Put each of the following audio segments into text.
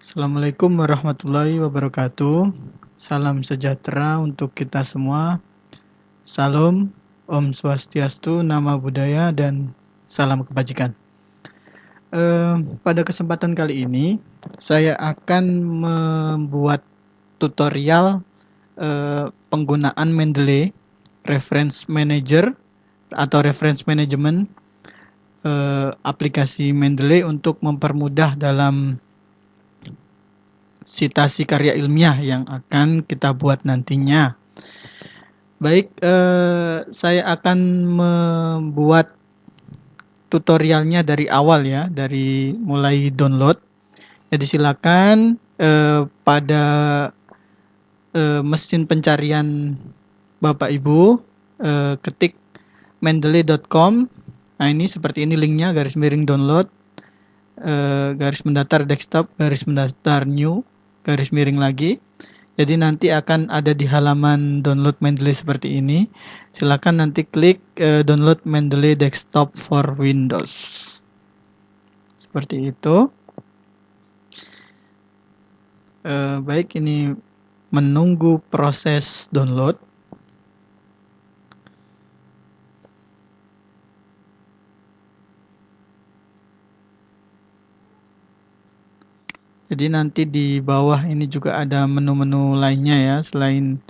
Assalamualaikum warahmatullahi wabarakatuh. Salam sejahtera untuk kita semua. Salam, Om Swastiastu, Nama Budaya, dan salam kebajikan. Pada kesempatan kali ini, saya akan membuat tutorial penggunaan Mendeley Reference Manager atau Reference Management aplikasi Mendeley untuk mempermudah dalam sitasi karya ilmiah yang akan kita buat nantinya. Baik, saya akan membuat tutorialnya dari awal ya, dari mulai download. Jadi silakan pada mesin pencarian Bapak Ibu ketik mendeley.com. Nah, ini seperti ini linknya, garis miring download, garis mendatar desktop, garis mendatar new, garis miring lagi. Jadi nanti akan ada di halaman download Mendeley seperti ini. Silakan nanti klik download Mendeley desktop for Windows. Seperti itu. Baik, ini menunggu proses download. Jadi nanti di bawah ini juga ada menu-menu lainnya ya, selain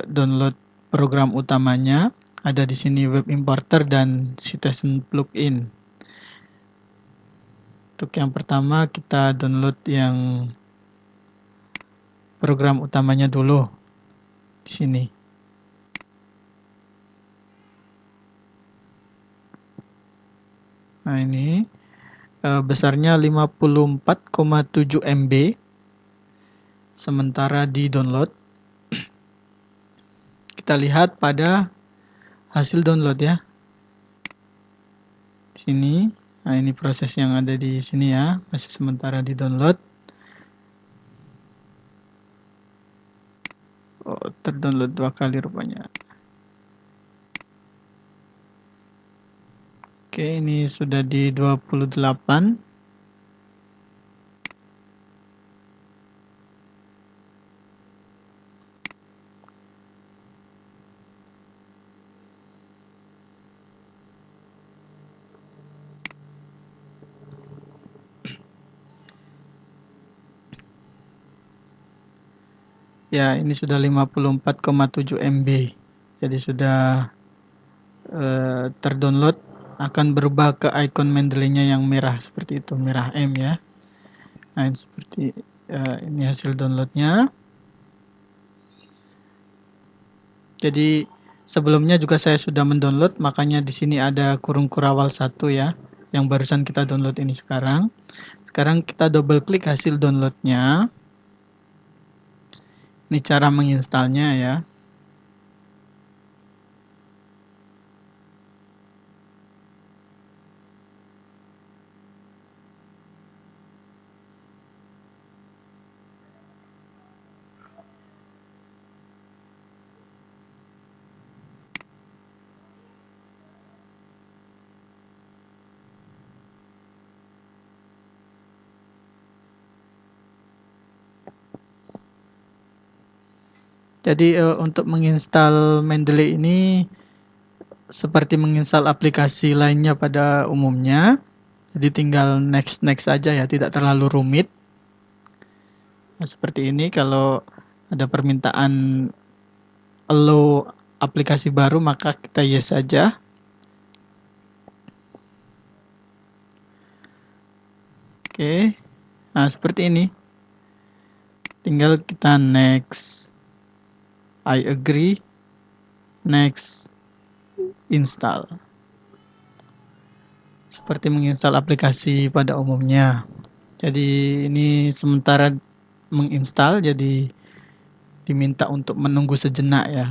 download program utamanya. Ada di sini web importer dan citizen plugin. Untuk yang pertama kita download yang program utamanya dulu di sini. Nah, ini besarnya 54,7 MB. Sementara di download kita lihat pada hasil download ya. Di sini. Nah, ini proses yang ada di sini ya, masih sementara di download. Oh, terdownload 2 kali rupanya. Oke, ini sudah di 28. Ya, ini sudah 54,7 MB. Jadi sudah terdownload. Akan berubah ke icon Mendeley-nya yang merah seperti itu, merah M ya. Nah, ini seperti ini hasil downloadnya. Jadi sebelumnya juga saya sudah mendownload, makanya di sini ada kurung kurawal 1 ya, yang barusan kita download ini sekarang. Sekarang kita double klik hasil downloadnya. Ini cara menginstalnya ya. Jadi untuk menginstal Mendeley ini seperti menginstal aplikasi lainnya pada umumnya. Jadi tinggal next saja ya, tidak terlalu rumit. Nah, seperti ini kalau ada permintaan allow aplikasi baru maka kita yes saja. Oke. Nah, seperti ini. Tinggal kita next. I agree. Next. Install. Seperti menginstal aplikasi pada umumnya. Jadi ini sementara menginstal, jadi diminta untuk menunggu sejenak ya.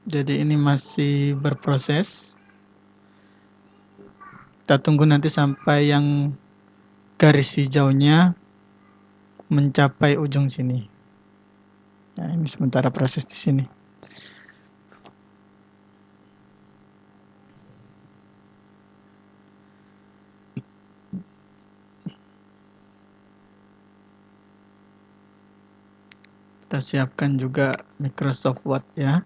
Jadi ini masih berproses. Kita tunggu nanti sampai yang garis hijaunya mencapai ujung sini. Nah, ini sementara proses di sini. Kita siapkan juga Microsoft Word ya.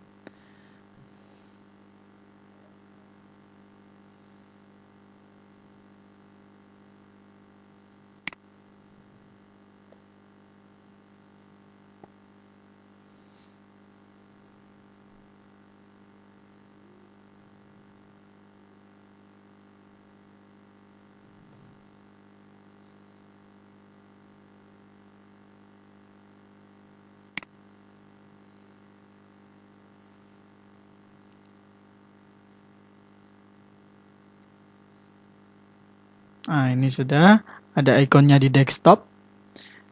Nah, ini sudah ada ikonnya di desktop,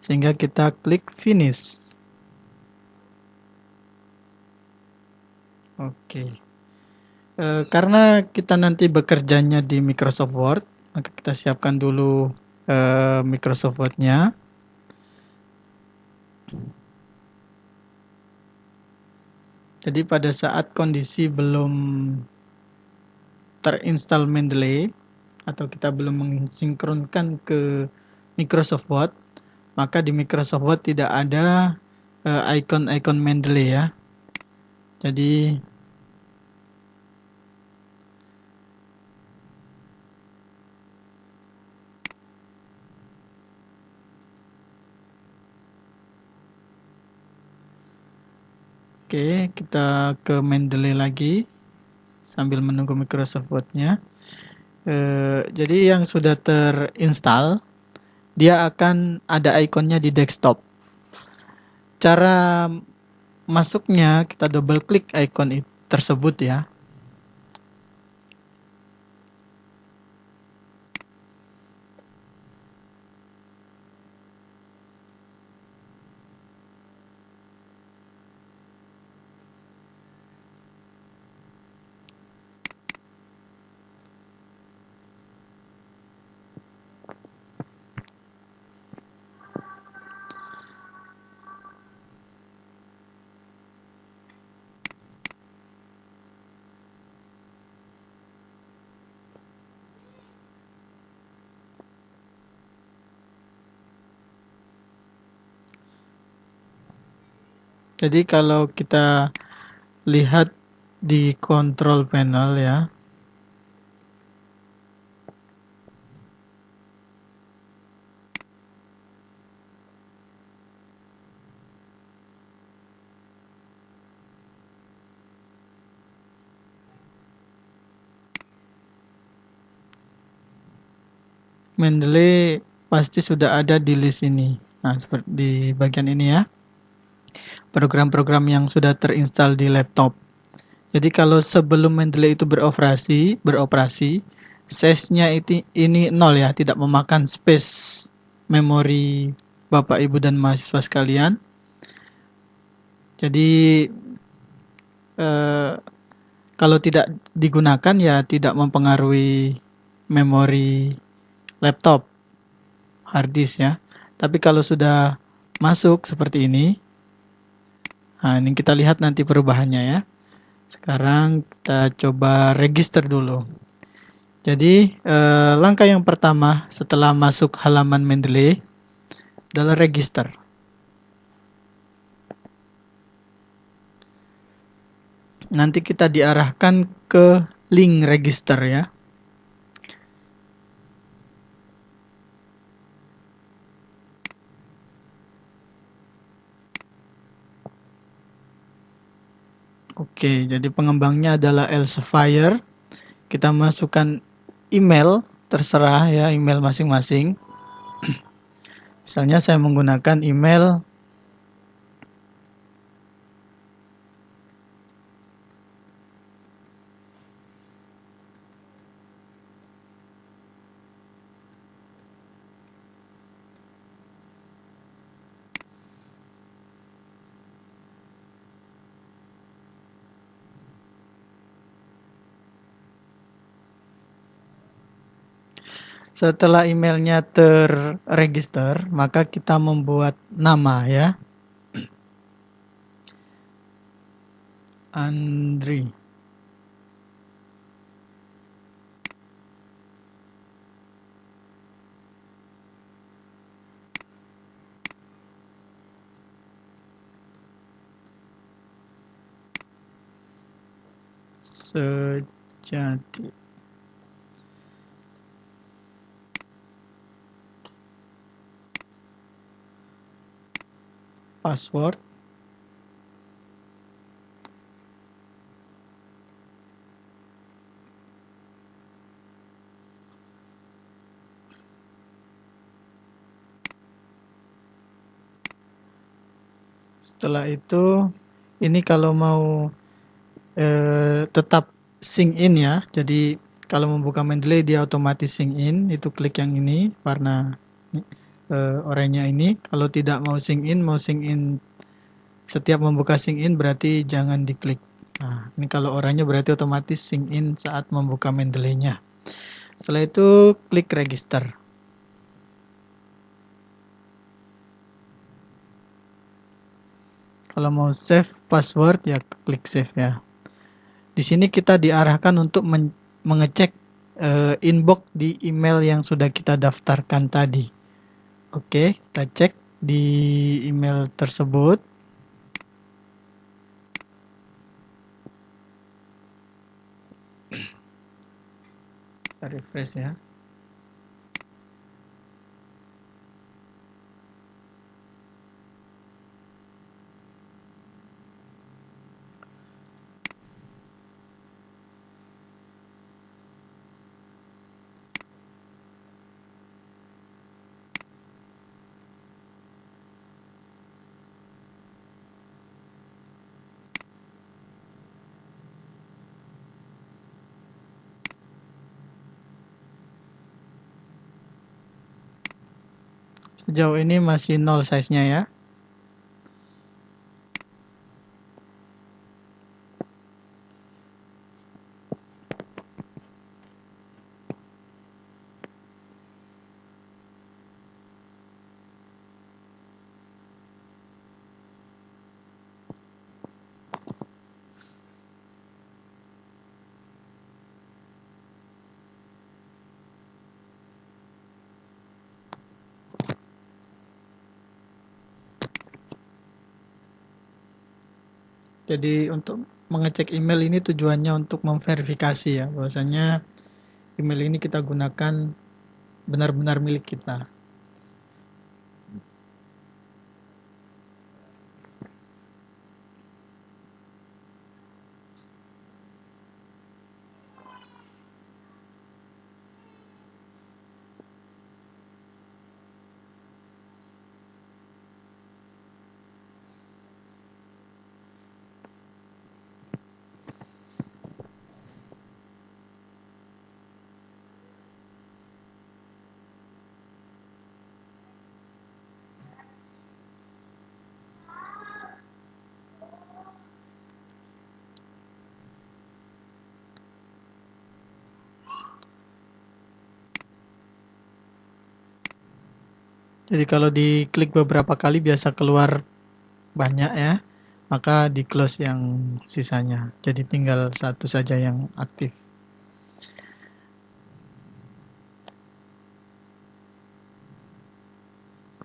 sehingga kita klik finish. Oke. Karena kita nanti bekerjanya di Microsoft Word, maka kita siapkan dulu Microsoft Word-nya. Jadi pada saat kondisi belum terinstall Mendeley atau kita belum mensinkronkan ke Microsoft Word, maka di Microsoft Word tidak ada icon-icon Mendeley ya. Jadi oke, kita ke Mendeley lagi sambil menunggu Microsoft Word-nya. Jadi yang sudah terinstall, dia akan ada ikonnya di desktop. Cara masuknya kita double klik icon tersebut ya. Jadi kalau kita lihat di control panel ya, Mendeley pasti sudah ada di list ini. Nah, seperti di bagian ini ya. Program-program yang sudah terinstall di laptop. Jadi kalau sebelum Mendeley itu beroperasi, size-nya ini nol ya, tidak memakan space memori Bapak Ibu dan mahasiswa sekalian. Jadi eh, kalau tidak digunakan ya tidak mempengaruhi memori laptop, hard disk ya. Tapi kalau sudah masuk seperti ini, nah ini kita lihat nanti perubahannya ya. Sekarang kita coba register dulu. Jadi langkah yang pertama setelah masuk halaman Mendeley adalah register. Nanti kita diarahkan ke link register ya. Oke, jadi pengembangnya adalah Elsevier. Kita masukkan email, terserah ya email masing-masing. Misalnya saya menggunakan email Setelah emailnya terregister, maka kita membuat nama ya. Andri. Sejati. Password. Setelah itu, ini kalau mau tetap sync in ya. Jadi kalau membuka Mendeley dia otomatis sync in, itu klik yang ini warna oranye ini. Kalau tidak mau sync in setiap membuka sync in berarti jangan diklik. Nah, ini kalau oranye berarti otomatis sync in saat membuka Mendeley-nya. Setelah itu klik register. Kalau mau save password ya klik save ya. Di sini kita diarahkan untuk mengecek inbox di email yang sudah kita daftarkan tadi. Oke, kita cek di email tersebut. Kita refresh ya. Sejauh ini masih 0 size-nya ya. Jadi untuk mengecek email ini tujuannya untuk memverifikasi ya, bahwasanya email ini kita gunakan benar-benar milik kita. Jadi kalau diklik beberapa kali biasa keluar banyak ya, maka di close yang sisanya. Jadi tinggal satu saja yang aktif.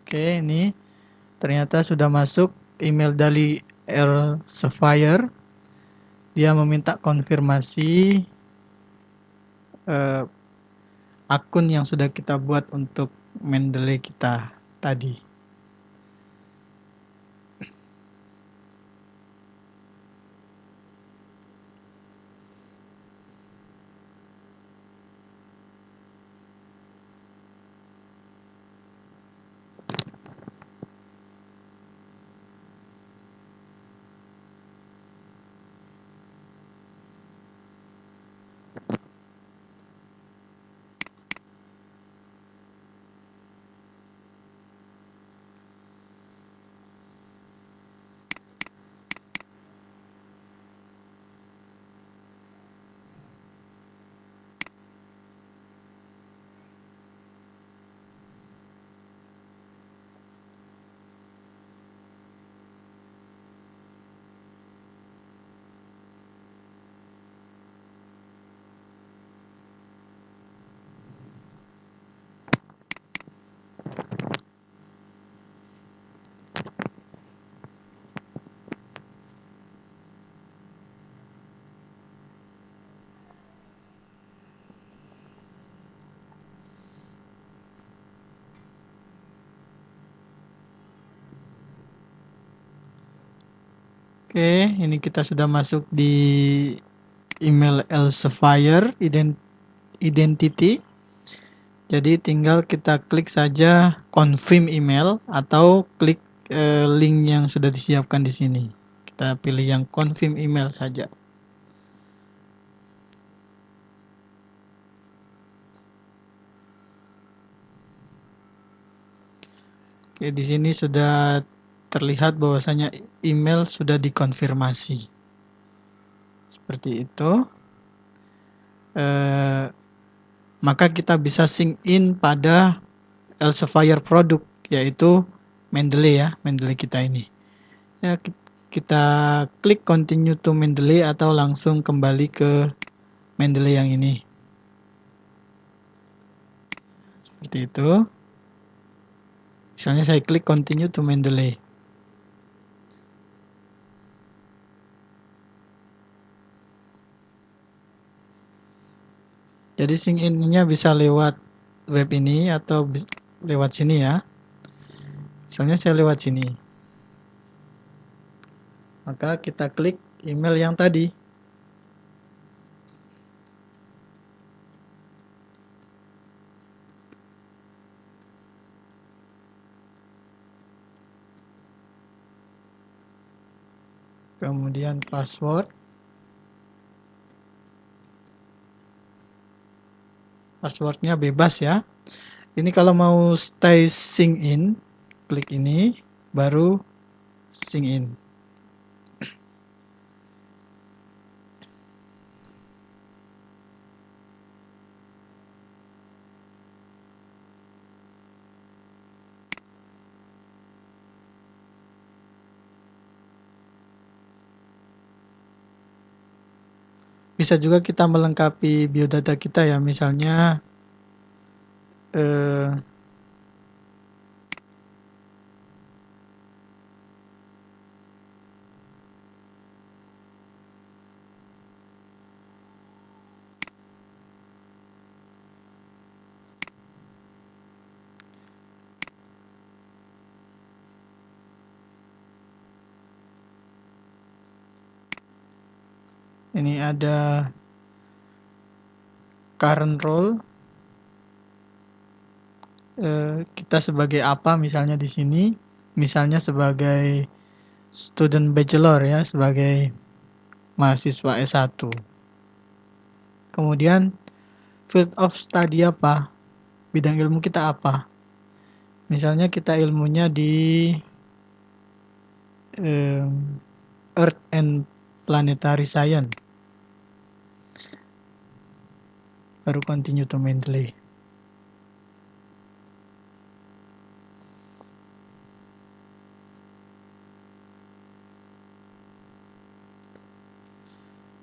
Oke, ini ternyata sudah masuk email dari Elsevier. Dia meminta konfirmasi eh, akun yang sudah kita buat untuk Mendeley kita tadi. Oke, ini kita sudah masuk di email Elsevier Identity. Jadi tinggal kita klik saja confirm email atau klik link yang sudah disiapkan di sini. Kita pilih yang confirm email saja. Oke, di sini sudah terlihat bahwasanya email sudah dikonfirmasi. Seperti itu. Maka kita bisa sync in pada Elsevier produk, yaitu Mendeley ya, Mendeley kita ini. Ya, kita klik continue to Mendeley atau langsung kembali ke Mendeley yang ini. Seperti itu. Misalnya saya klik continue to Mendeley. Jadi sync in-nya bisa lewat web ini atau lewat sini ya. Misalnya saya lewat sini. Maka kita klik email yang tadi. Kemudian password. Passwordnya bebas ya. Ini kalau mau stay sync in, klik ini, baru sync in. Bisa juga kita melengkapi biodata kita ya, misalnya eh, ini ada current role, kita sebagai apa misalnya di sini, misalnya sebagai student bachelor ya, sebagai mahasiswa S1. Kemudian field of study apa, bidang ilmu kita apa. Misalnya kita ilmunya di Earth and Planetary Science. Baru continue to Mendeley.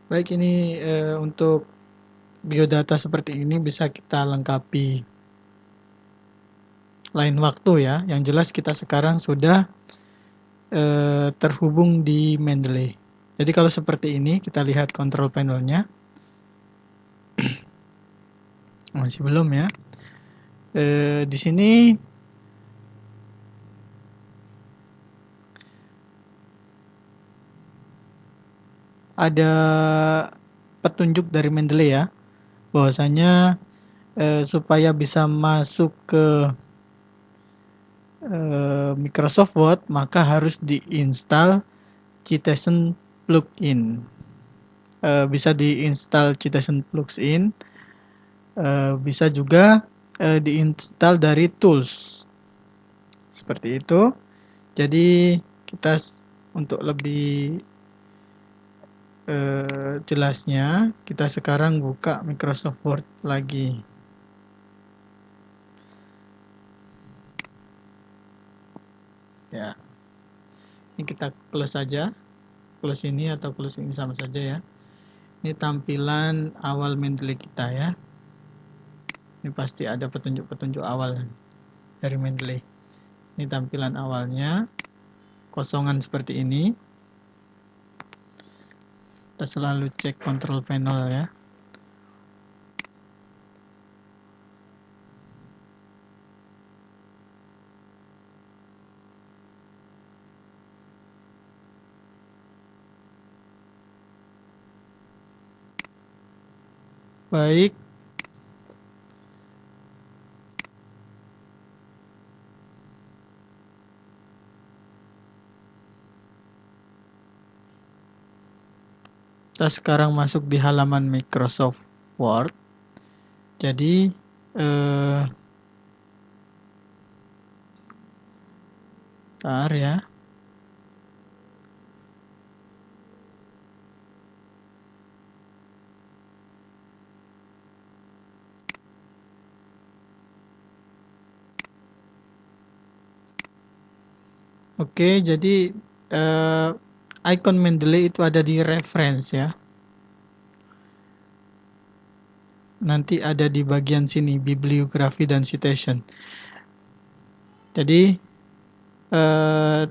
Baik, ini untuk biodata seperti ini bisa kita lengkapi lain waktu ya. Yang jelas kita sekarang sudah terhubung di Mendeley. Jadi kalau seperti ini kita lihat control panelnya. Masih belum ya. Di sini ada petunjuk dari Mendeley ya, bahwasanya supaya bisa masuk ke Microsoft Word maka harus diinstal Citizen plugin. Bisa diinstal Citizen plugin, bisa juga diinstal dari tools seperti itu. Jadi kita untuk lebih jelasnya kita sekarang buka Microsoft Word lagi. Ya, ini kita close saja, close ini atau close ini sama saja ya. Ini tampilan awal Mendeley kita ya. Ini pasti ada petunjuk-petunjuk awal dari Mendeley. Ini tampilan awalnya, kosongan seperti ini. Kita selalu cek control panel ya. Baik. Kita sekarang masuk di halaman Microsoft Word. Jadi bentar ya. Oke, jadi icon Mendeley itu ada di reference ya. Nanti ada di bagian sini, bibliografi dan citation. Jadi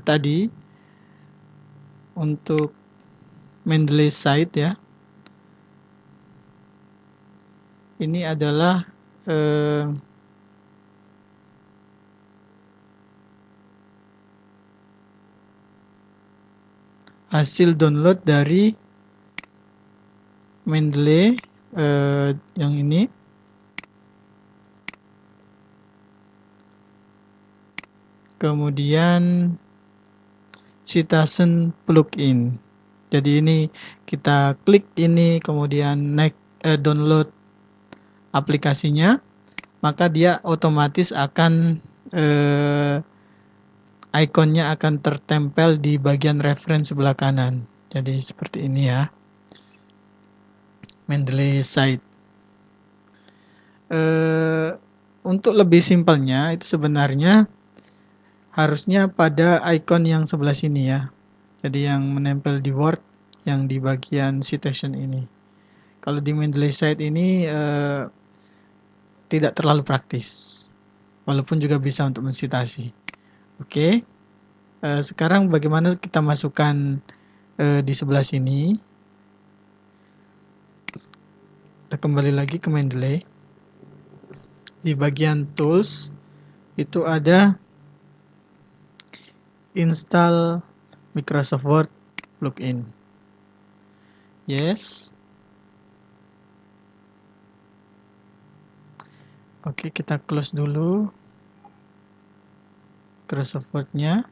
tadi untuk Mendeley site ya, ini adalah hasil download dari Mendeley yang ini. Kemudian citation plugin. Jadi ini kita klik ini, kemudian download aplikasinya, maka dia otomatis akan ikonnya akan tertempel di bagian reference sebelah kanan. Jadi seperti ini ya, Mendeley site. Untuk lebih simpelnya itu sebenarnya harusnya pada icon yang sebelah sini ya. Jadi yang menempel di Word yang di bagian citation ini. Kalau di Mendeley site ini tidak terlalu praktis, walaupun juga bisa untuk mensitasi. Oke, sekarang bagaimana kita masukkan di sebelah sini. Kita kembali lagi ke Mendeley. Di bagian tools itu ada install Microsoft Word plugin. Yes. Oke, kita close dulu Microsoft Word-nya.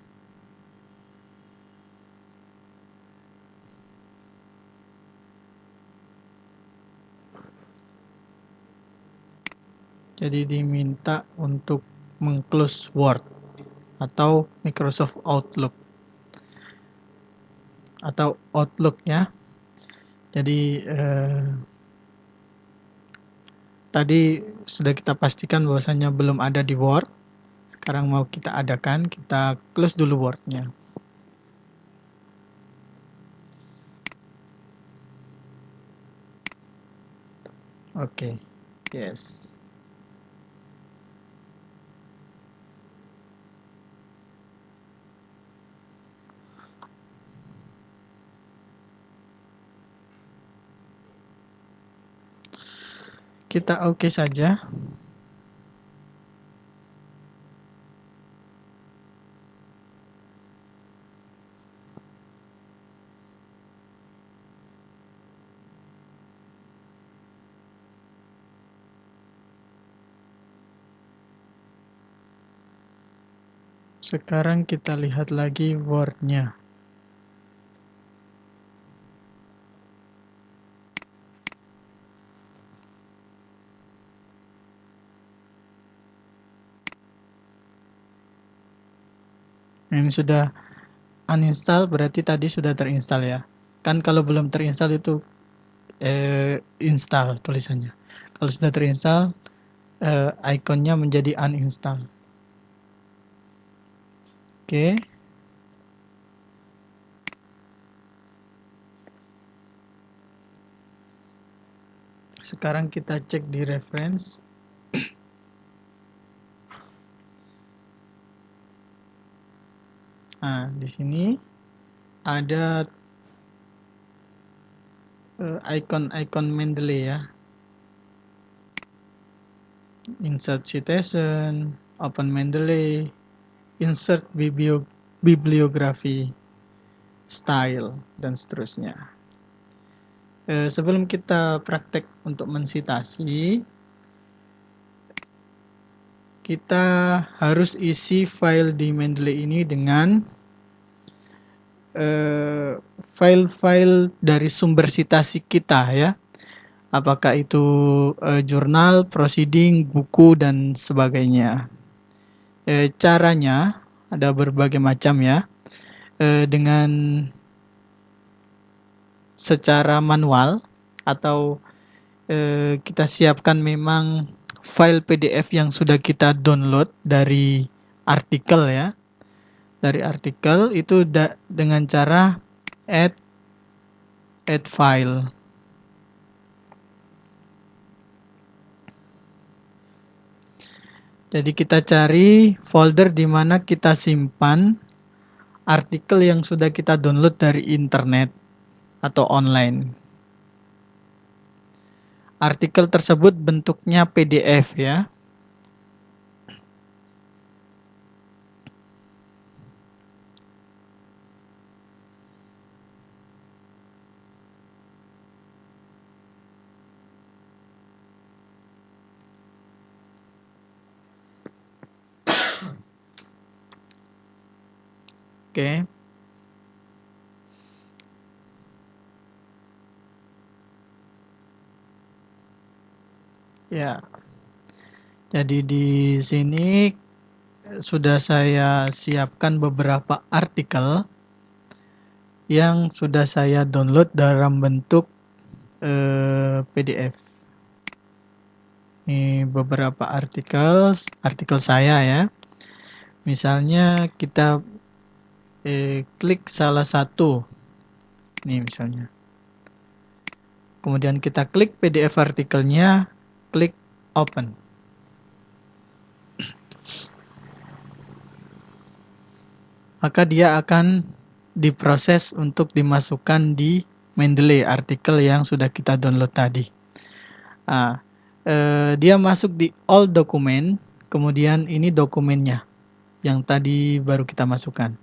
Jadi diminta untuk meng-close Word atau Microsoft Outlook atau Outlook ya. Jadi tadi sudah kita pastikan bahwasanya belum ada di Word. Sekarang mau kita adakan, kita close dulu Word-nya. Oke, yes. Kita oke saja. Sekarang kita lihat lagi Word-nya. Ini sudah uninstall, berarti tadi sudah terinstall ya. Kan kalau belum terinstall itu install tulisannya. Kalau sudah terinstall, ikonnya menjadi uninstall. Oke. Sekarang kita cek di reference. Nah, di sini ada icon Mendeley ya. Insert citation, open Mendeley, insert bibliografi, style, dan seterusnya. Sebelum kita praktek untuk mensitasi, kita harus isi file di Mendeley ini dengan file-file dari sumber sitasi kita ya. Apakah itu jurnal, proceeding, buku, dan sebagainya. Caranya ada berbagai macam ya. Dengan secara manual atau kita siapkan memang file PDF yang sudah kita download dari artikel ya. Dari artikel itu dengan cara add file. Jadi kita cari folder di mana kita simpan artikel yang sudah kita download dari internet atau online. Artikel tersebut bentuknya PDF ya. Oke. Ya. Jadi di sini sudah saya siapkan beberapa artikel yang sudah saya download dalam bentuk PDF. Ini beberapa artikel saya ya. Misalnya kita klik salah satu. Nih misalnya. Kemudian kita klik PDF artikelnya, klik open. Maka dia akan diproses untuk dimasukkan di Mendeley artikel yang sudah kita download tadi. Nah, dia masuk di all document, kemudian ini dokumennya yang tadi baru kita masukkan.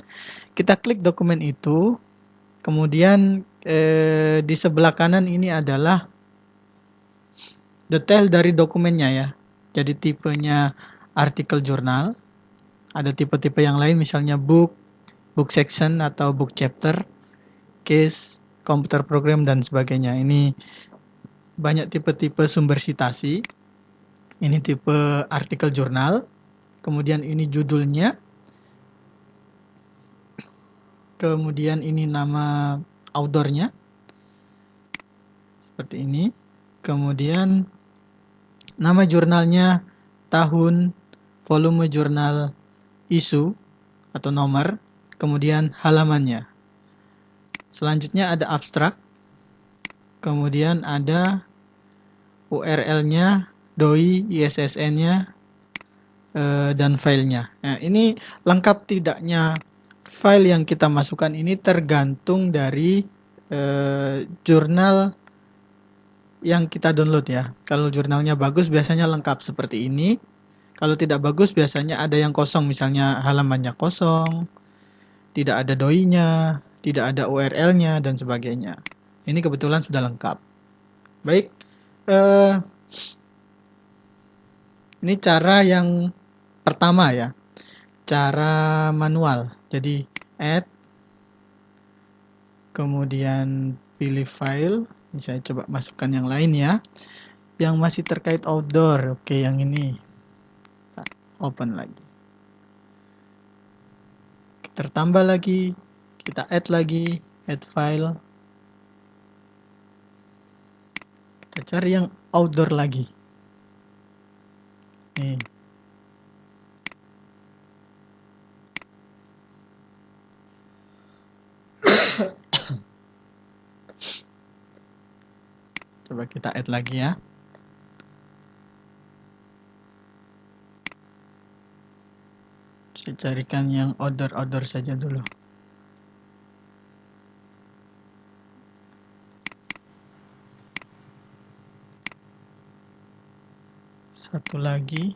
Kita klik dokumen itu, kemudian di sebelah kanan ini adalah detail dari dokumennya ya. Jadi tipenya artikel jurnal, ada tipe-tipe yang lain misalnya book section atau book chapter, case, computer program, dan sebagainya. Ini banyak tipe-tipe sumber sitasi. Ini tipe artikel jurnal. Kemudian ini judulnya. Kemudian ini nama authornya. Seperti ini. Kemudian nama jurnalnya, tahun, volume jurnal, isu atau nomor. Kemudian halamannya. Selanjutnya ada abstrak. Kemudian ada URL-nya, DOI, ISSN-nya, dan filenya. Nah, ini lengkap tidaknya file yang kita masukkan ini tergantung dari jurnal yang kita download ya. Kalau jurnalnya bagus biasanya lengkap seperti ini. Kalau tidak bagus biasanya ada yang kosong, misalnya halamannya kosong, tidak ada DOI-nya, tidak ada URL-nya, dan sebagainya. Ini kebetulan sudah lengkap. Baik, ini cara yang pertama ya, cara manual. Jadi add, kemudian pilih file. Ini saya coba masukkan yang lain ya, yang masih terkait outdoor. Oke, yang ini open lagi, kita tambah lagi, kita add lagi, add file. Kita cari yang outdoor lagi. Nih. Coba kita add lagi ya. Saya carikan yang outdoor saja dulu. Satu lagi.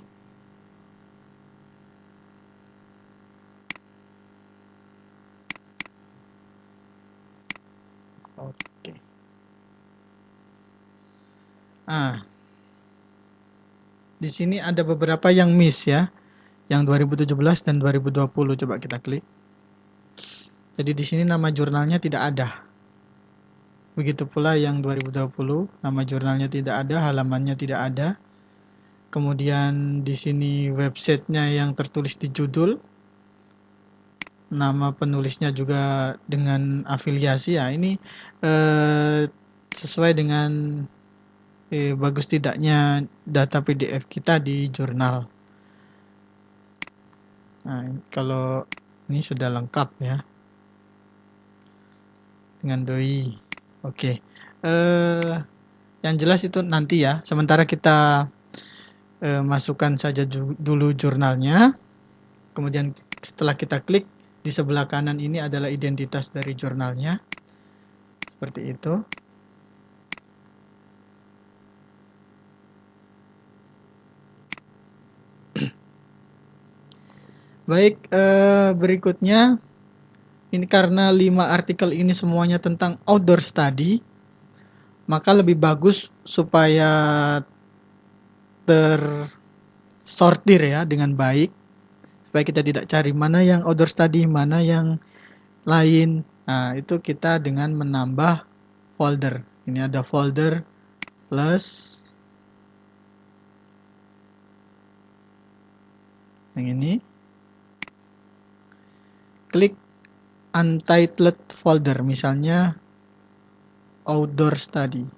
Oke. Di sini ada beberapa yang miss ya, yang 2017 dan 2020. Coba kita klik. Jadi di sini nama jurnalnya tidak ada. Begitu pula yang 2020, nama jurnalnya tidak ada, halamannya tidak ada. Kemudian di sini websitenya yang tertulis di judul, nama penulisnya juga dengan afiliasi ya. Ini sesuai dengan bagus tidaknya data PDF kita di jurnal. Nah, kalau ini sudah lengkap ya dengan doi. Oke. Yang jelas itu nanti ya. Sementara kita masukkan saja dulu jurnalnya. Kemudian setelah kita klik, di sebelah kanan ini adalah identitas dari jurnalnya. Seperti itu. Baik, berikutnya ini karena 5 artikel ini semuanya tentang outdoor study, maka lebih bagus supaya tersortir ya dengan baik, supaya kita tidak cari mana yang outdoor study, mana yang lain. Nah, itu kita dengan menambah folder. Ini ada folder plus yang ini. Klik untitled folder, misalnya outdoor study.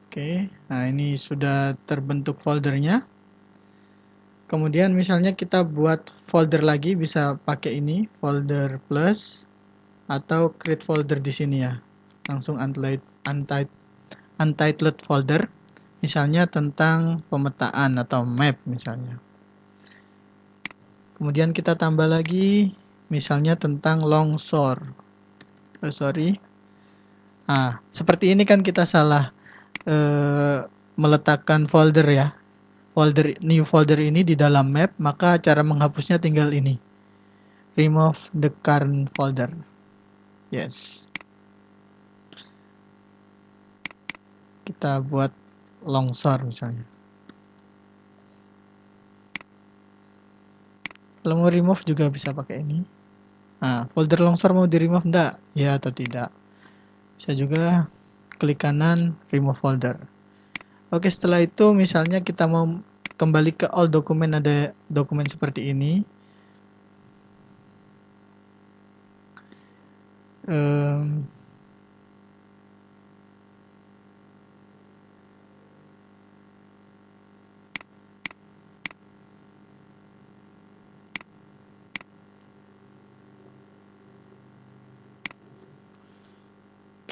Oke, nah ini sudah terbentuk foldernya. Kemudian misalnya kita buat folder lagi, bisa pakai ini, folder plus, atau create folder di sini ya. Langsung untitled folder, misalnya tentang pemetaan atau map misalnya. Kemudian kita tambah lagi, misalnya tentang longsor. Seperti ini kan kita salah meletakkan folder ya. New folder ini di dalam map, maka cara menghapusnya tinggal ini. Remove the current folder. Yes. Kita buat longsor misalnya. Kalau mau remove juga bisa pakai ini. Nah, folder longsor mau di remove enggak? Ya atau tidak. Bisa juga klik kanan, remove folder. Oke, setelah itu misalnya kita mau kembali ke all dokumen, ada dokumen seperti ini.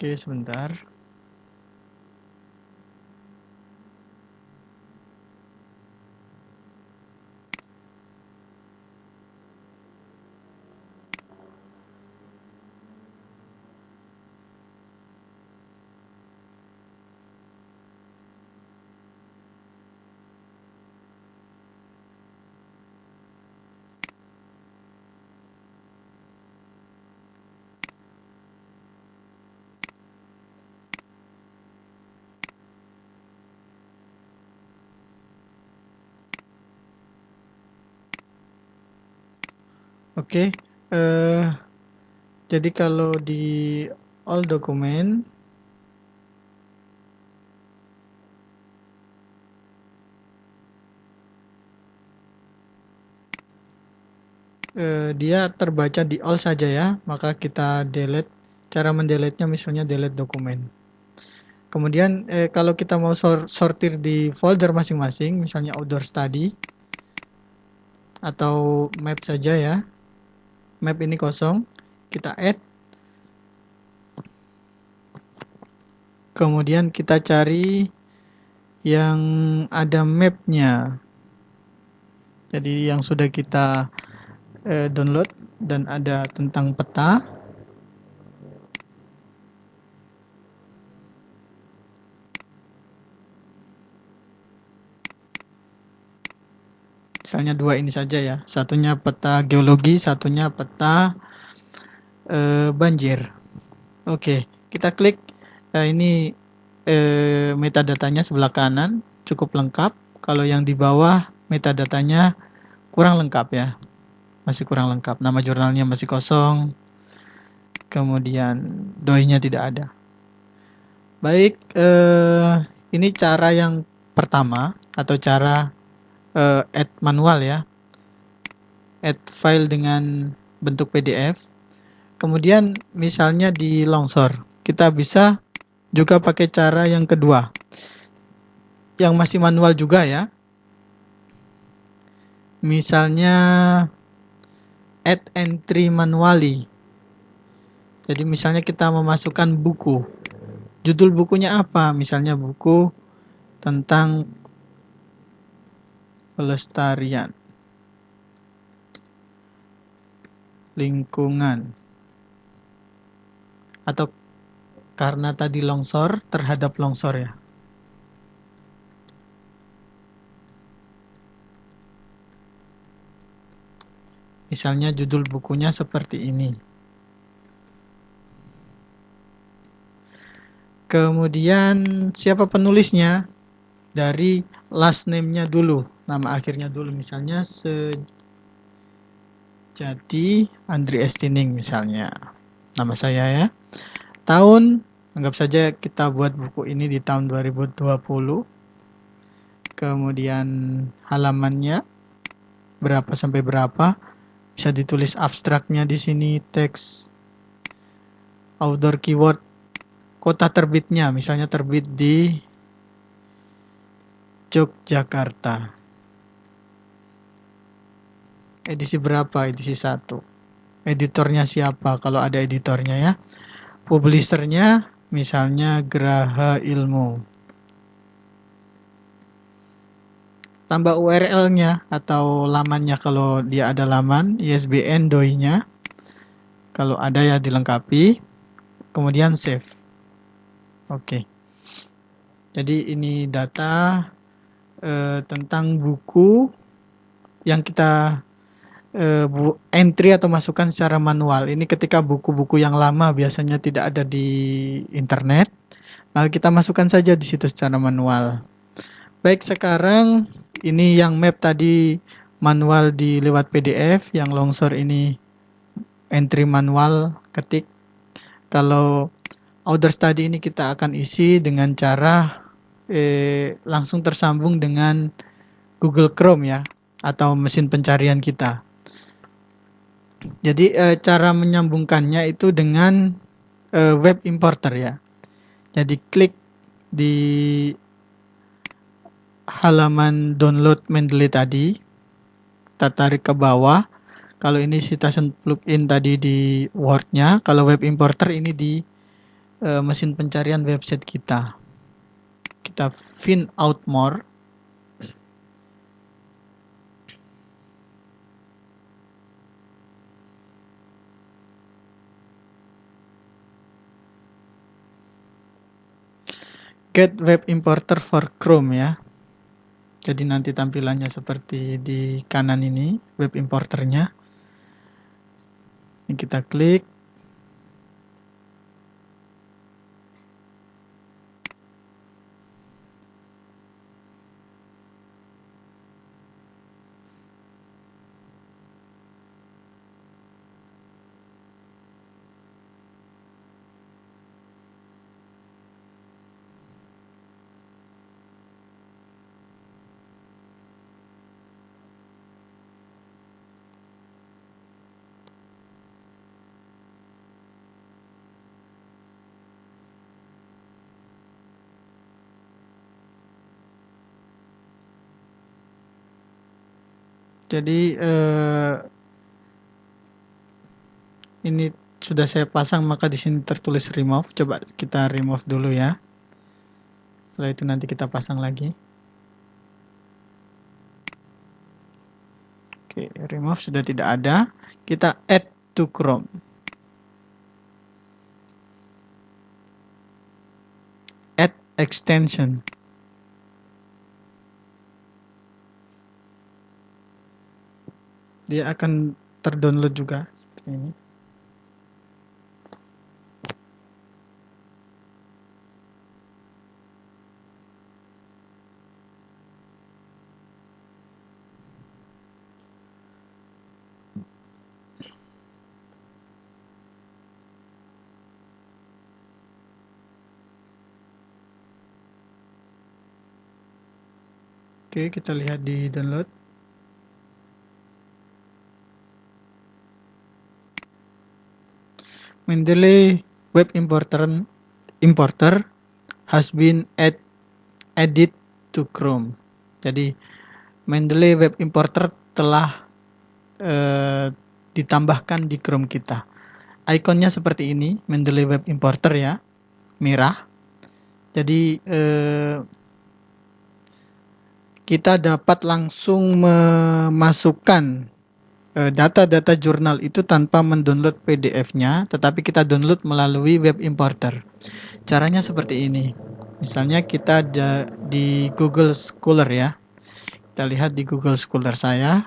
Oke, sebentar. Oke, jadi kalau di all dokumen, dia terbaca di all saja ya, maka kita delete. Cara mendelete-nya misalnya delete dokumen. Kemudian kalau kita mau sortir di folder masing-masing, misalnya outdoor study atau map saja ya. Map ini kosong, kita add. Kemudian kita cari yang ada mapnya. Jadi yang sudah kita download dan ada tentang peta. Misalnya 2 ini saja ya. Satunya peta geologi, satunya peta banjir. Oke, kita klik ini metadatanya sebelah kanan cukup lengkap. Kalau yang di bawah metadatanya kurang lengkap ya, masih kurang lengkap. Nama jurnalnya masih kosong, kemudian doi-nya tidak ada. Baik, ini cara yang pertama atau cara add manual ya, add file dengan bentuk PDF. Kemudian misalnya di Longsor, kita bisa juga pakai cara yang kedua, yang masih manual juga ya. Misalnya add entry manually. Jadi misalnya kita memasukkan buku. Judul bukunya apa? Misalnya buku tentang pelestarian lingkungan. Atau karena tadi longsor, terhadap longsor ya. Misalnya judul bukunya seperti ini. Kemudian siapa penulisnya? Dari last name-nya dulu, nama akhirnya dulu. Misalnya Sejati Andri Estining misalnya. Nama saya ya. Tahun, anggap saja kita buat buku ini di tahun 2020. Kemudian halamannya berapa sampai berapa. Bisa ditulis abstraknya di sini, teks, outdoor keyword, kota terbitnya, misalnya terbit di Yogyakarta. Edisi berapa? Edisi 1. Editornya siapa? Kalau ada editornya ya. Publishernya misalnya Graha Ilmu. Tambah URL-nya atau lamannya kalau dia ada laman, ISBN doi-nya. Kalau ada ya dilengkapi. Kemudian save. Oke. Jadi ini data tentang buku yang kita entry atau masukkan secara manual. Ini ketika buku-buku yang lama biasanya tidak ada di internet, maka kita masukkan saja di situ secara manual. Baik, sekarang ini yang map tadi manual di lewat PDF, yang longsor ini entry manual ketik. Kalau Outdoor Study ini kita akan isi dengan cara langsung tersambung dengan Google Chrome ya, atau mesin pencarian kita. Jadi cara menyambungkannya itu dengan web importer ya. Jadi klik di halaman download Mendeley tadi, kita tarik ke bawah. Kalau ini Citation plugin tadi di Word-nya, kalau web importer ini di mesin pencarian website kita. Kita find out more. Get web importer for Chrome ya. Jadi nanti tampilannya seperti di kanan ini, web importernya. Ini kita klik. Jadi ini sudah saya pasang, maka di sini tertulis remove. Coba kita remove dulu ya. Setelah itu nanti kita pasang lagi. Oke, remove sudah tidak ada. Kita add to Chrome. Add extension. Dia akan terdownload juga seperti ini. Oke, kita lihat di download. Mendeley Web Importer has been added to Chrome. Jadi Mendeley Web Importer telah ditambahkan di Chrome kita. Ikonnya seperti ini, Mendeley Web Importer ya, merah. Jadi kita dapat langsung memasukkan data-data jurnal itu tanpa mendownload PDF-nya, tetapi kita download melalui web importer. Caranya seperti ini. Misalnya kita di Google Scholar ya. Kita lihat di Google Scholar saya.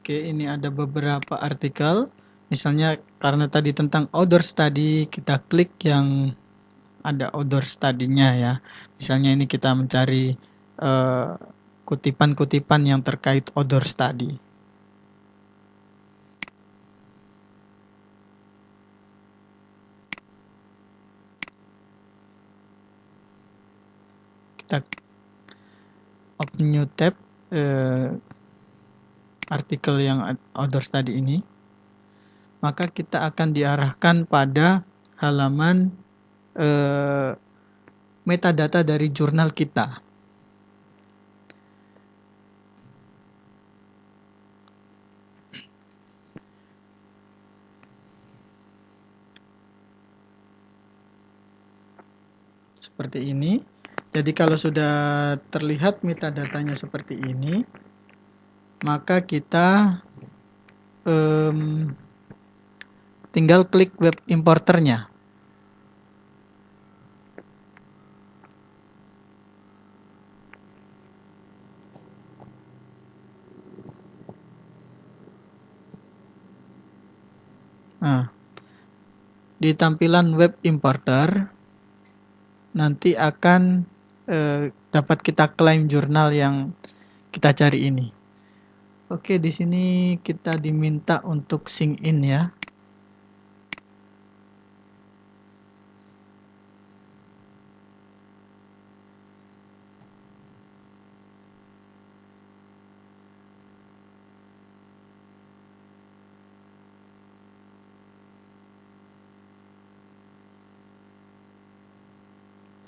Oke, ini ada beberapa artikel. Misalnya karena tadi tentang outdoor study, kita klik yang ada outdoor study-nya ya. Misalnya ini kita mencari kutipan-kutipan yang terkait outdoor study. Kita open new tab, artikel yang outdoor study ini, maka kita akan diarahkan pada halaman metadata dari jurnal kita. Seperti ini. Jadi kalau sudah terlihat metadatanya seperti ini, maka kita tinggal klik web importernya. Nah, di tampilan web importer nanti akan dapat kita klaim jurnal yang kita cari ini. Oke, di sini kita diminta untuk sign in ya.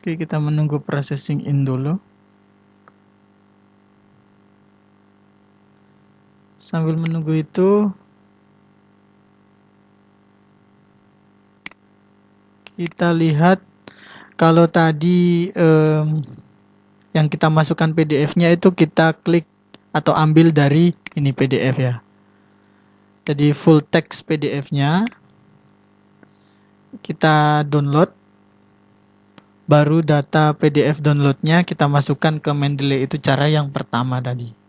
Oke, kita menunggu processing in dulu. Sambil menunggu itu, kita lihat kalau tadi yang kita masukkan PDF-nya itu kita klik atau ambil dari ini PDF ya. Jadi full text PDF-nya kita download, baru data PDF downloadnya kita masukkan ke Mendeley. Itu cara yang pertama tadi.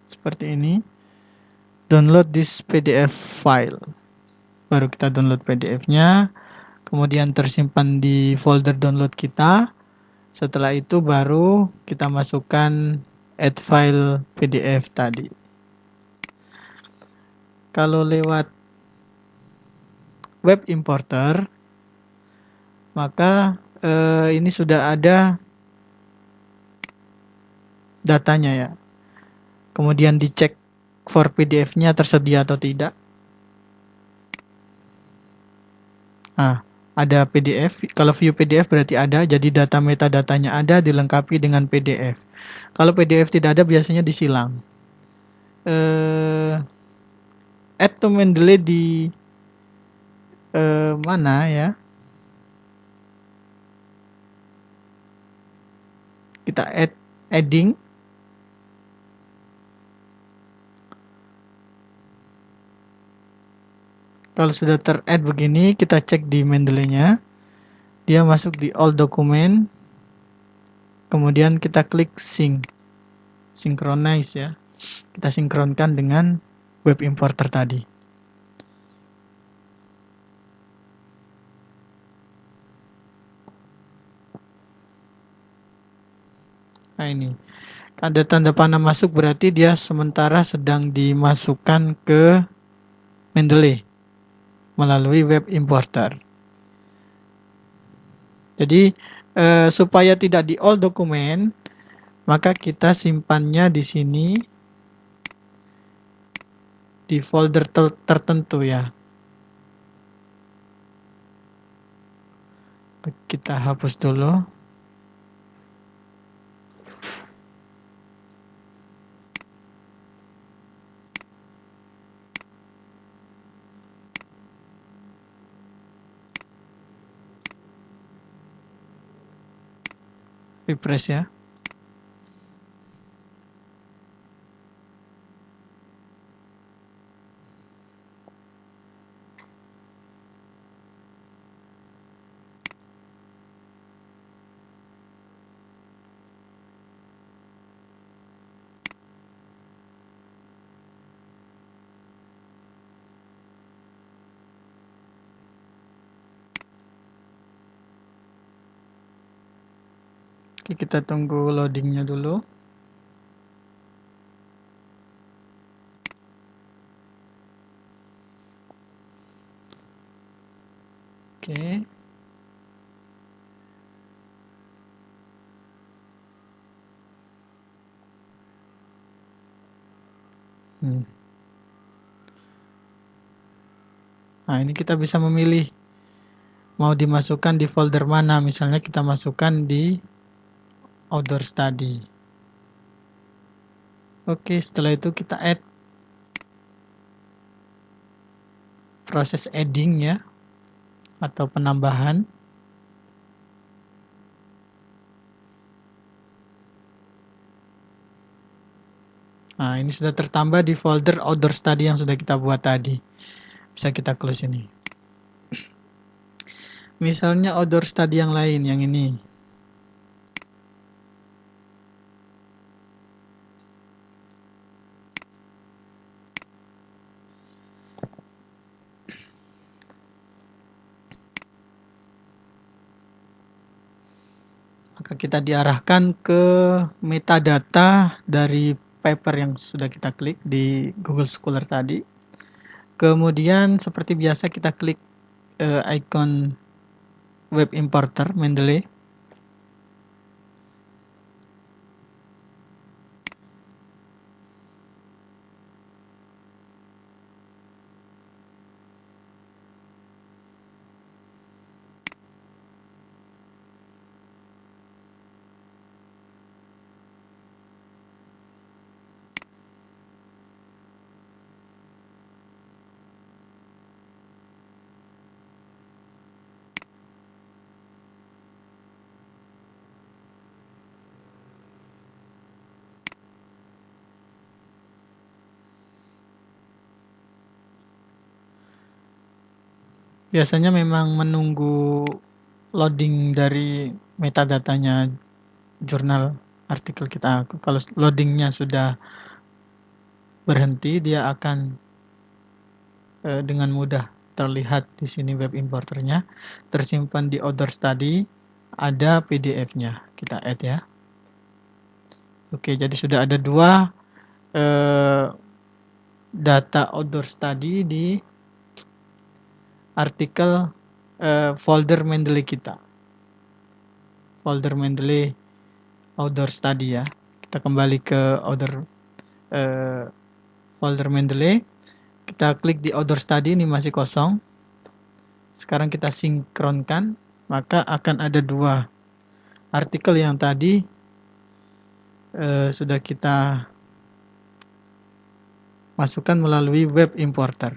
Seperti ini. Download this PDF file. Baru kita download PDF-nya. Kemudian tersimpan di folder download kita. Setelah itu baru kita masukkan add file PDF tadi. Kalau lewat web importer, maka ini sudah ada datanya ya. Kemudian dicek for PDF-nya tersedia atau tidak. Nah, ada PDF. Kalau view PDF berarti ada, jadi data metadatanya ada, dilengkapi dengan PDF. Kalau PDF tidak ada, biasanya disilang. Add to Mendeley di mana ya? Kita adding. Kalau sudah ter-add begini, kita cek di Mendeley-nya. Dia masuk di all document. Kemudian kita klik synchronize ya. kita sinkronkan dengan web importer tadi. Nah ini, ada tanda panah masuk berarti dia sementara sedang dimasukkan ke Mendeley melalui web importer. Jadi supaya tidak di all dokumen, maka kita simpannya di sini di folder tertentu ya. Kita hapus dulu. Refresh ya. Oke, kita tunggu loadingnya dulu. Oke. Nah, ini kita bisa memilih mau dimasukkan di folder mana. Misalnya kita masukkan di outdoor study. Oke, setelah itu kita add proses adding ya, atau penambahan. Nah, ini sudah tertambah di folder outdoor study yang sudah kita buat tadi. Bisa kita close ini. Misalnya outdoor study yang lain, yang ini. Maka kita diarahkan ke metadata dari paper yang sudah kita klik di Google Scholar tadi. Kemudian seperti biasa kita klik icon web importer Mendeley. Biasanya memang menunggu loading dari metadatanya jurnal artikel kita. Kalau loadingnya sudah berhenti, dia akan dengan mudah terlihat di sini web importernya, tersimpan di outdoor study, ada PDF-nya. Kita add ya. Oke, jadi sudah ada dua data outdoor study di artikel folder Mendeley kita. Folder Mendeley outdoor study ya. Kita kembali ke folder Mendeley. Kita klik di outdoor study, ini masih kosong. Sekarang kita sinkronkan, maka akan ada dua artikel yang tadi sudah kita masukkan melalui web importer.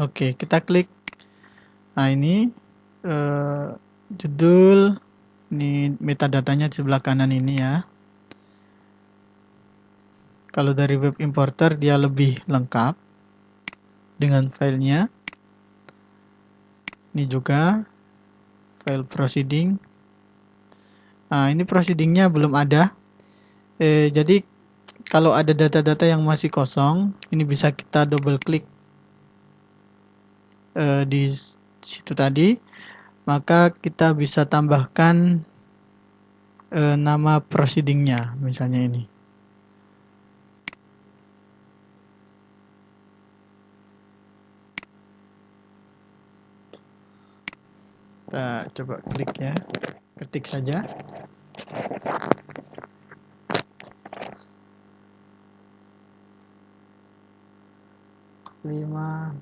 Oke, kita klik. Nah, ini judul, ini metadatanya di sebelah kanan ini ya. Kalau dari web importer dia lebih lengkap dengan filenya. Ini juga file proceeding. Nah, ini proceedingnya belum ada. Jadi kalau ada data-data yang masih kosong, ini bisa kita double klik di situ tadi, maka kita bisa tambahkan nama proceedingnya, misalnya ini. Kita coba klik ya, ketik saja. Lima.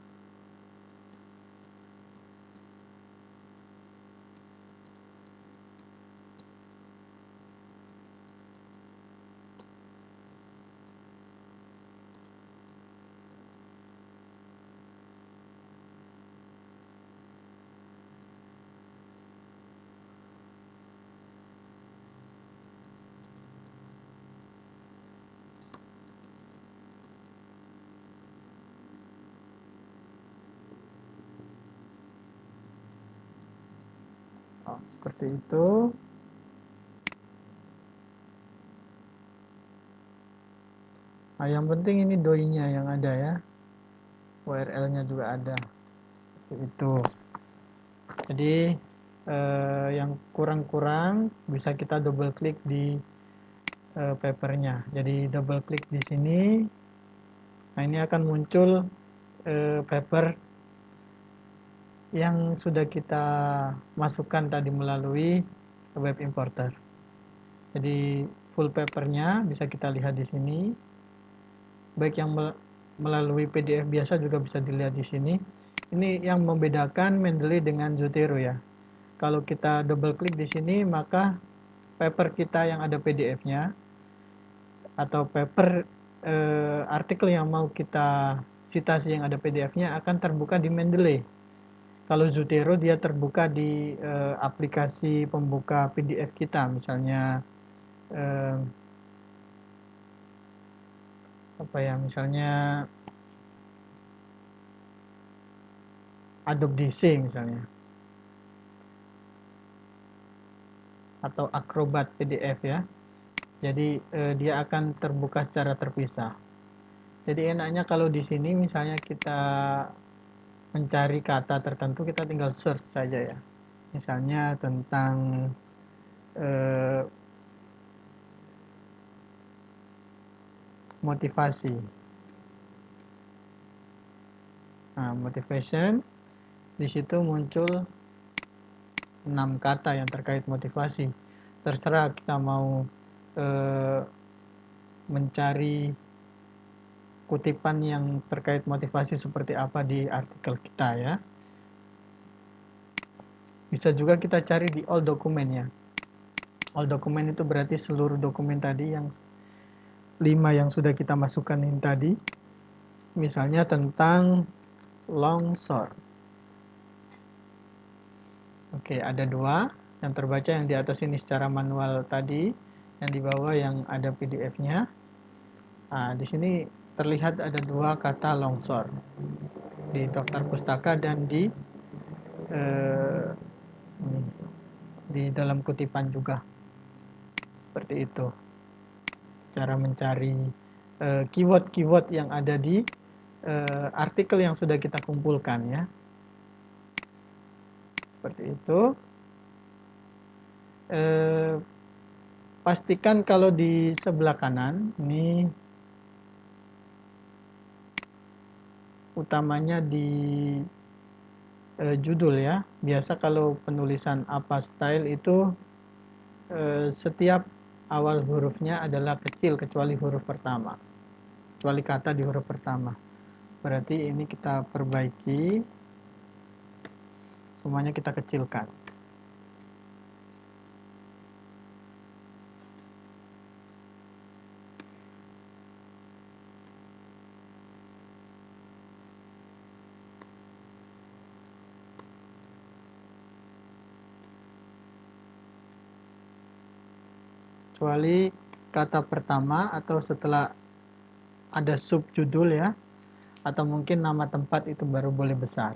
Seperti itu. Nah, yang penting ini doi-nya yang ada ya. URL-nya juga ada. Seperti itu. Jadi yang kurang-kurang bisa kita double klik di papernya. Jadi double klik di sini. Nah, ini akan muncul paper yang sudah kita masukkan tadi melalui web importer. Jadi full papernya bisa kita lihat di sini. Baik yang melalui PDF biasa juga bisa dilihat di sini. Ini yang membedakan Mendeley dengan Zotero ya. Kalau kita double klik di sini, maka paper kita yang ada PDF-nya atau paper artikel yang mau kita citasi yang ada PDF-nya akan terbuka di Mendeley. Kalau Zotero dia terbuka di aplikasi pembuka PDF kita, misalnya apa ya, misalnya Adobe DC misalnya, atau Acrobat PDF ya. Jadi dia akan terbuka secara terpisah. Jadi enaknya kalau di sini misalnya kita mencari kata tertentu, kita tinggal search saja ya. Misalnya tentang motivasi. Nah, motivation, di situ muncul 6 kata yang terkait motivasi. Terserah kita mau mencari kutipan yang terkait motivasi seperti apa di artikel kita ya. Bisa juga kita cari di all dokumennya. All dokumen itu berarti seluruh dokumen tadi yang 5 yang sudah kita masukkan ini tadi. Misalnya tentang longsor. Oke, ada 2. Yang terbaca yang di atas ini secara manual tadi, yang di bawah yang ada PDF-nya. Nah, di sini terlihat ada 2 kata longsor di daftar pustaka dan di dalam kutipan juga. Seperti itu. Cara mencari keyword-keyword yang ada di artikel yang sudah kita kumpulkan ya. Seperti itu. Pastikan kalau di sebelah kanan ini utamanya di judul ya. Biasa kalau penulisan apa style itu setiap awal hurufnya adalah kecil kecuali huruf pertama. Kecuali kata di huruf pertama. Berarti ini kita perbaiki. Semuanya kita kecilkan. Kecuali kata pertama atau setelah ada subjudul ya, atau mungkin nama tempat itu baru boleh besar.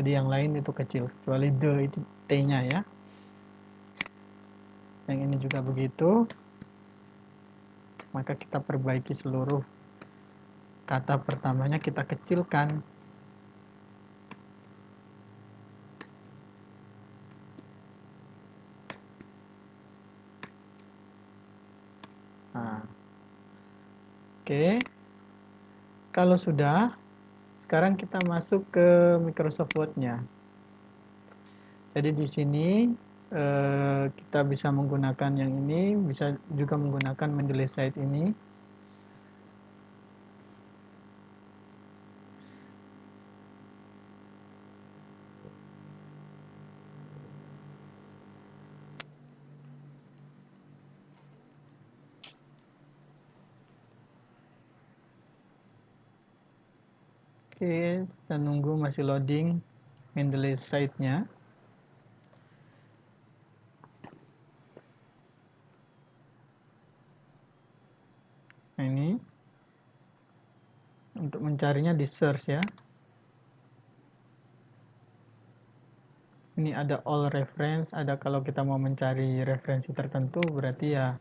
Jadi yang lain itu kecil, kecuali the itu T-nya ya. Yang ini juga begitu. Maka kita perbaiki seluruh kata pertamanya, kita kecilkan. Nah, oke. Kalau sudah, sekarang kita masuk ke Microsoft Word-nya. Jadi di sini kita bisa menggunakan yang ini, bisa juga menggunakan Mendeley Site ini. Oke, kita nunggu masih loading Mendeley Site-nya. Nah, ini untuk mencarinya di search ya. Ini ada all reference, ada kalau kita mau mencari referensi tertentu berarti ya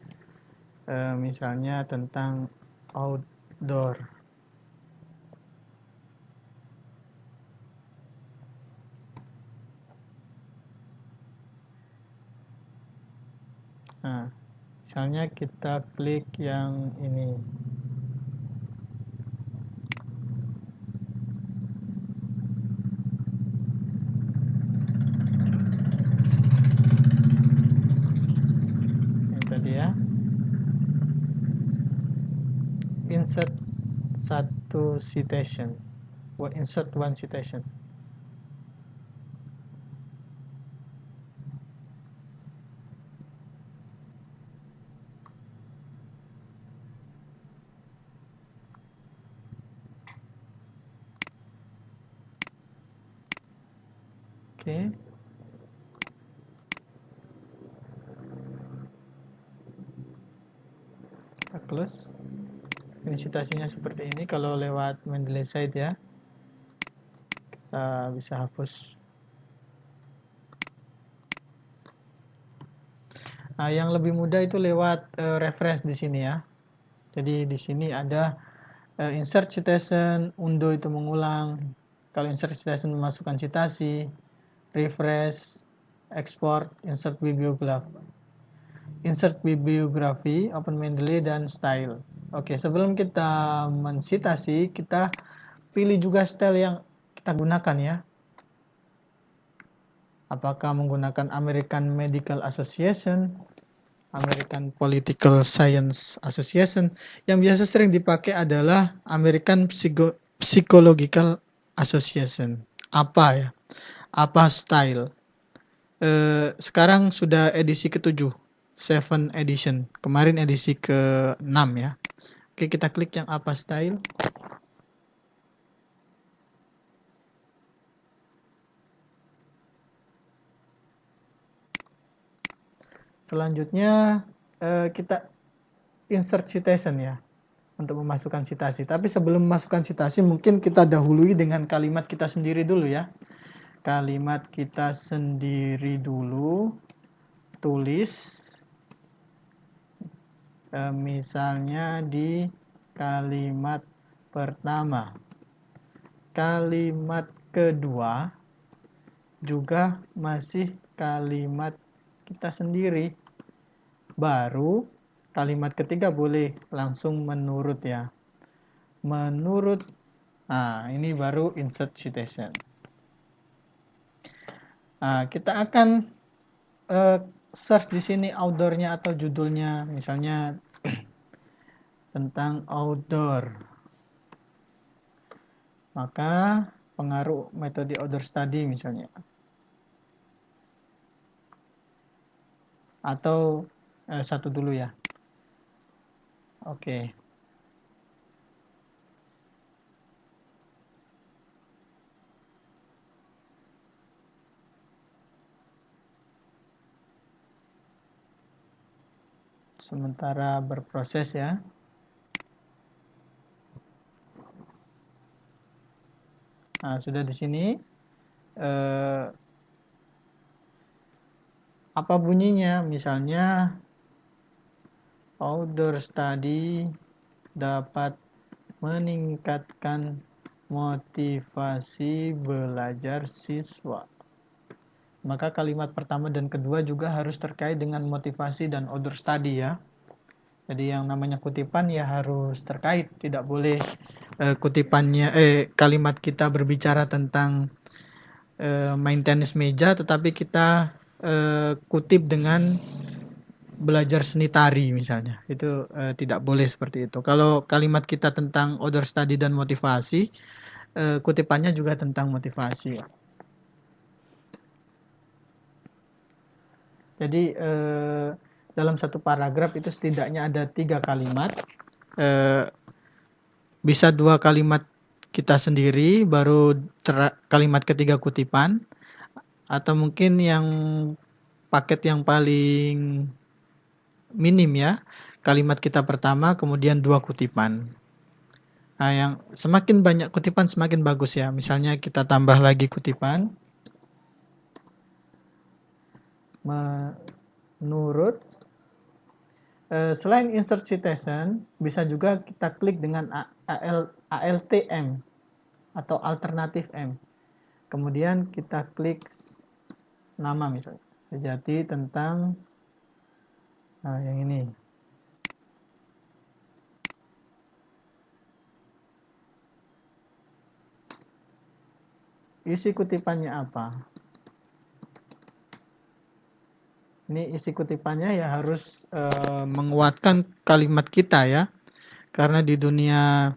misalnya tentang outdoor. Nah, misalnya kita klik yang ini. Ini tadi ya. Insert satu citation. Insert one citation. Oke. Kita close. Ini citasinya seperti ini kalau lewat Mendeley Site ya. Kita bisa hapus. Nah, yang lebih mudah itu lewat reference di sini ya. Jadi di sini ada insert citation, undo itu mengulang. Kalau insert citation memasukkan citasi, refresh, export, insert bibliography. Insert bibliografi, open Mendeley, dan style. Oke, sebelum kita mensitasi, kita pilih juga style yang kita gunakan ya. Apakah menggunakan American Medical Association, American Political Science Association. Yang biasa sering dipakai adalah American Psychological Association. Apa ya? Apa style? Sekarang sudah edisi ke-7, 7 edition. Kemarin edisi ke-6 ya. Oke, kita klik yang apa style. Selanjutnya kita insert citation ya, untuk memasukkan citasi. Tapi sebelum memasukkan citasi, mungkin kita dahului dengan kalimat kita sendiri dulu ya. Kalimat kita sendiri dulu, tulis misalnya di kalimat pertama. Kalimat kedua juga masih kalimat kita sendiri. Baru kalimat ketiga boleh langsung menurut ya. Menurut, nah ini baru insert citation. Nah, kita akan search di sini outdoor-nya atau judulnya, misalnya tentang outdoor. Maka pengaruh metode outdoor study misalnya. Atau satu dulu ya. Oke. Sementara berproses ya. Nah, sudah di sini. Apa bunyinya? Misalnya outdoor study dapat meningkatkan motivasi belajar siswa. Maka kalimat pertama dan kedua juga harus terkait dengan motivasi dan outdoor study ya. Jadi yang namanya kutipan ya harus terkait, tidak boleh kalimat kita berbicara tentang main tenis meja tetapi kita kutip dengan belajar seni tari misalnya. Itu tidak boleh seperti itu. Kalau kalimat kita tentang outdoor study dan motivasi, kutipannya juga tentang motivasi. Jadi dalam satu paragraf itu setidaknya ada 3 kalimat. Bisa 2 kalimat kita sendiri, baru kalimat ketiga kutipan. Atau mungkin yang paket yang paling minim ya, kalimat kita pertama, kemudian 2 kutipan. Nah, yang semakin banyak kutipan semakin bagus ya. Misalnya kita tambah lagi kutipan. Menurut selain insert citation, bisa juga kita klik dengan ALTM atau alternatif M. Kemudian kita klik nama misalnya. Sejati tentang yang ini. Isi kutipannya apa? Ini isi kutipannya ya harus menguatkan kalimat kita ya. Karena di dunia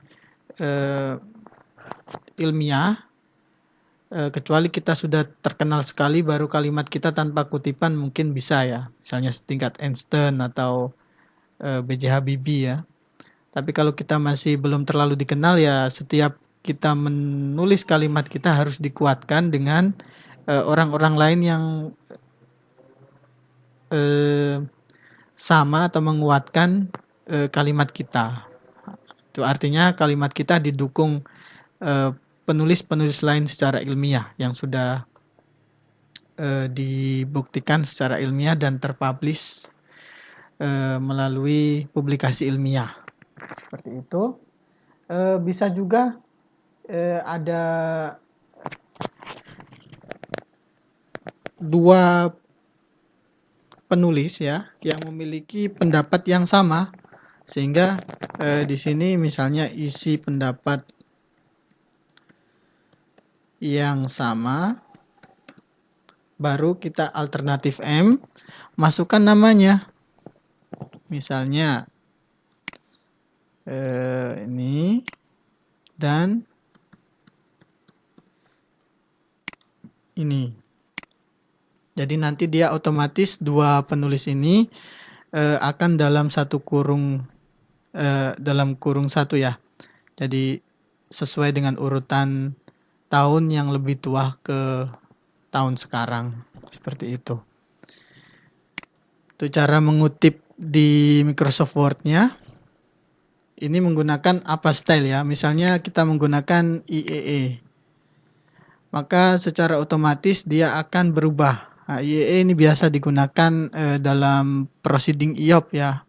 ilmiah, kecuali kita sudah terkenal sekali, baru kalimat kita tanpa kutipan mungkin bisa ya. Misalnya setingkat Einstein atau B.J. Habibie ya. Tapi kalau kita masih belum terlalu dikenal ya, setiap kita menulis kalimat kita harus dikuatkan dengan orang-orang lain yang sama atau menguatkan kalimat kita. Itu artinya kalimat kita didukung penulis-penulis lain secara ilmiah yang sudah dibuktikan secara ilmiah dan terpublish melalui publikasi ilmiah. Seperti itu. Bisa juga ada 2 penulis ya yang memiliki pendapat yang sama, sehingga di sini misalnya isi pendapat yang sama, baru kita alternatif M, masukkan namanya. Misalnya ini dan ini. Jadi nanti dia otomatis 2 penulis ini akan dalam satu kurung dalam kurung 1 ya. Jadi sesuai dengan urutan tahun yang lebih tua ke tahun sekarang. Seperti itu. Itu cara mengutip di Microsoft Word-nya. Ini menggunakan apa style ya. Misalnya kita menggunakan IEE. Maka secara otomatis dia akan berubah. Nah, IEE ini biasa digunakan dalam proceeding IOP ya.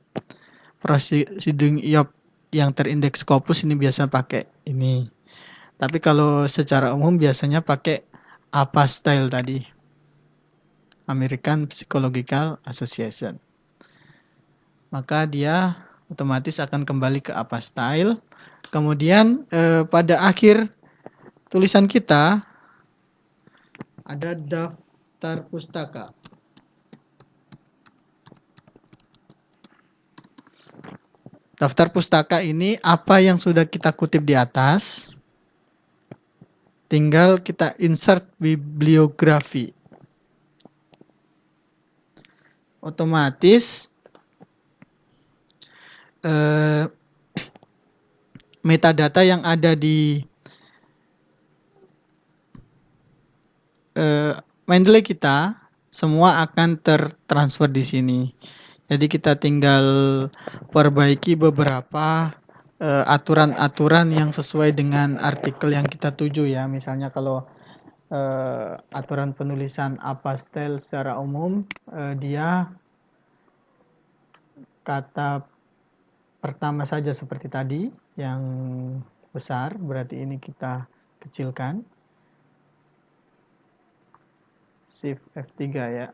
Proceeding IOP yang terindeks Scopus ini biasa pakai ini. Tapi kalau secara umum biasanya pakai apa style tadi. American Psychological Association. Maka dia otomatis akan kembali ke apa style. Kemudian pada akhir tulisan kita ada daftar pustaka. Daftar pustaka ini apa yang sudah kita kutip di atas, tinggal kita insert bibliografi. Otomatis metadata yang ada di Mendeley kita semua akan tertransfer di sini. Jadi kita tinggal perbaiki beberapa aturan-aturan yang sesuai dengan artikel yang kita tuju ya. Misalnya kalau aturan penulisan apastel secara umum, dia kata pertama saja seperti tadi yang besar, berarti ini kita kecilkan. Shift F3 ya.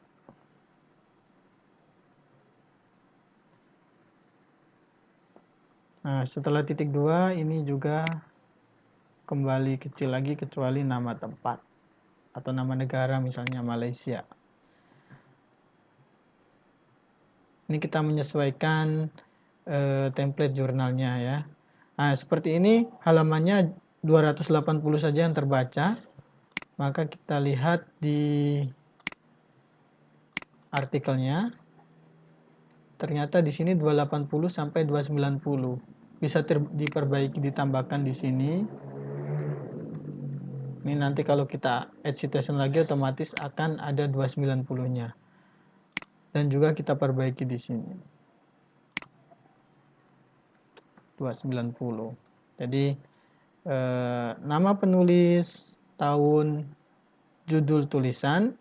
Nah, setelah titik 2 ini juga kembali kecil lagi kecuali nama tempat atau nama negara, misalnya Malaysia. Ini kita menyesuaikan template jurnalnya ya. Nah, seperti ini halamannya 280 saja yang terbaca. Maka kita lihat di artikelnya. Ternyata di sini 280 sampai 290. Bisa diperbaiki, ditambahkan di sini. Ini nanti kalau kita add citation lagi otomatis akan ada 290-nya. Dan juga kita perbaiki di sini. 290. Jadi nama penulis, tahun, judul tulisan,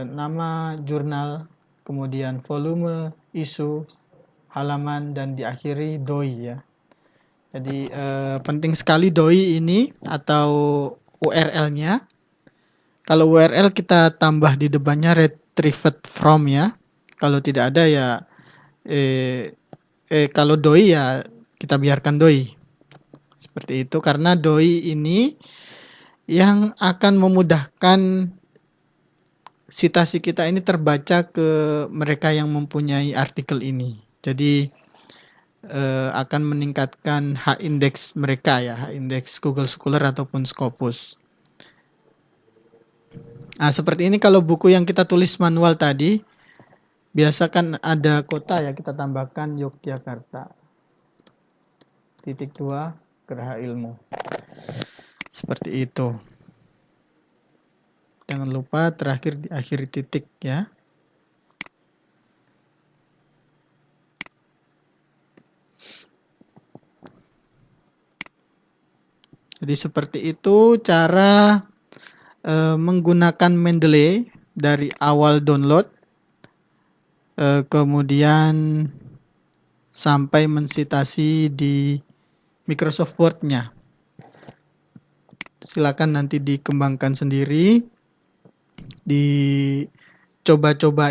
nama jurnal, kemudian volume, isu, halaman, dan diakhiri doi ya. Jadi penting sekali doi ini atau URL-nya. Kalau URL kita tambah di depannya retrieved from ya. Kalau tidak ada ya kalau doi ya kita biarkan doi. Seperti itu karena doi ini yang akan memudahkan citasi kita ini terbaca ke mereka yang mempunyai artikel ini. Jadi akan meningkatkan hak indeks mereka ya, hak indeks Google Scholar ataupun Scopus. Nah, seperti ini kalau buku yang kita tulis manual tadi, biasa kan ada kota ya, kita tambahkan Yogyakarta. Titik 2 Geraha Ilmu. Seperti itu. Jangan lupa terakhir diakhiri titik ya. Jadi seperti itu cara menggunakan Mendeley dari awal download kemudian sampai mensitasi di Microsoft Word-nya. Silakan nanti dikembangkan sendiri, dicoba-coba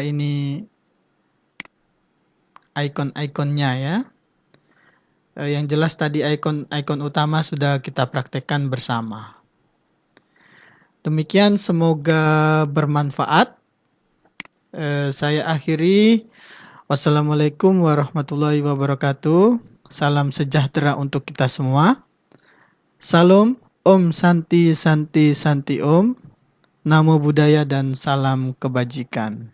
ini icon-iconnya ya. Yang jelas tadi icon utama sudah kita praktekkan bersama. Demikian, semoga bermanfaat. Saya akhiri. Wassalamualaikum warahmatullahi wabarakatuh. Salam sejahtera untuk kita semua. Salam, Om Santi Santi Santi Om. Namo Buddhaya dan salam kebajikan.